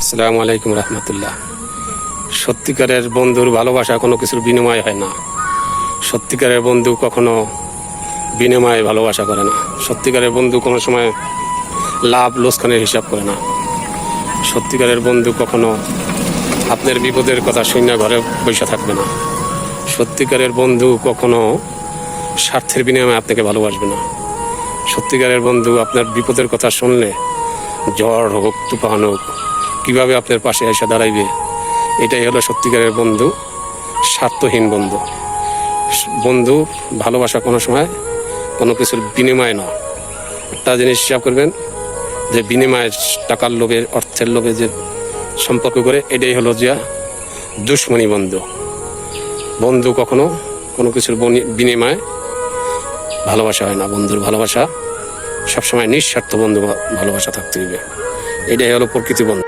আসসালামু আলাইকুম রহমতুল্লাহ। সত্যিকারের বন্ধুর ভালোবাসা কোনো কিছুর বিনিময় হয় না। সত্যিকারের বন্ধু কখনো বিনিময়ে ভালোবাসা করে না। সত্যিকারের বন্ধু কোনো সময় লাভ লোকসানের হিসাব করে না। সত্যিকারের বন্ধু কখনো আপনার বিপদের কথা শুনে ঘরে বসে থাকবে না। সত্যিকারের বন্ধু কখনো স্বার্থের বিনিময়ে আপনাকে ভালোবাসবে না। সত্যিকারের বন্ধু আপনার বিপদের কথা শুনলে ঝড় হোক তুফান হোক কীভাবে আপনার পাশে এসে দাঁড়াইবে, এটাই হলো সত্যিকারের বন্ধু, স্বার্থহীন বন্ধু। বন্ধু ভালোবাসা কোনো সময় কোনো কিছুর বিনিময় না। একটা জিনিস হিসাব করবেন যে বিনিময় টাকার লোভে, অর্থের লোভে যে সম্পর্ক করে, এটাই হলো যে দুশ্মনী বন্ধু। বন্ধু কখনো কোনো কিছুর বিনিময়ে ভালোবাসা হয় না। বন্ধুর ভালোবাসা সবসময় নিঃস্বার্থ বন্ধু ভালোবাসা থাকতে হবে। এটাই হলো প্রকৃতি বন্ধু।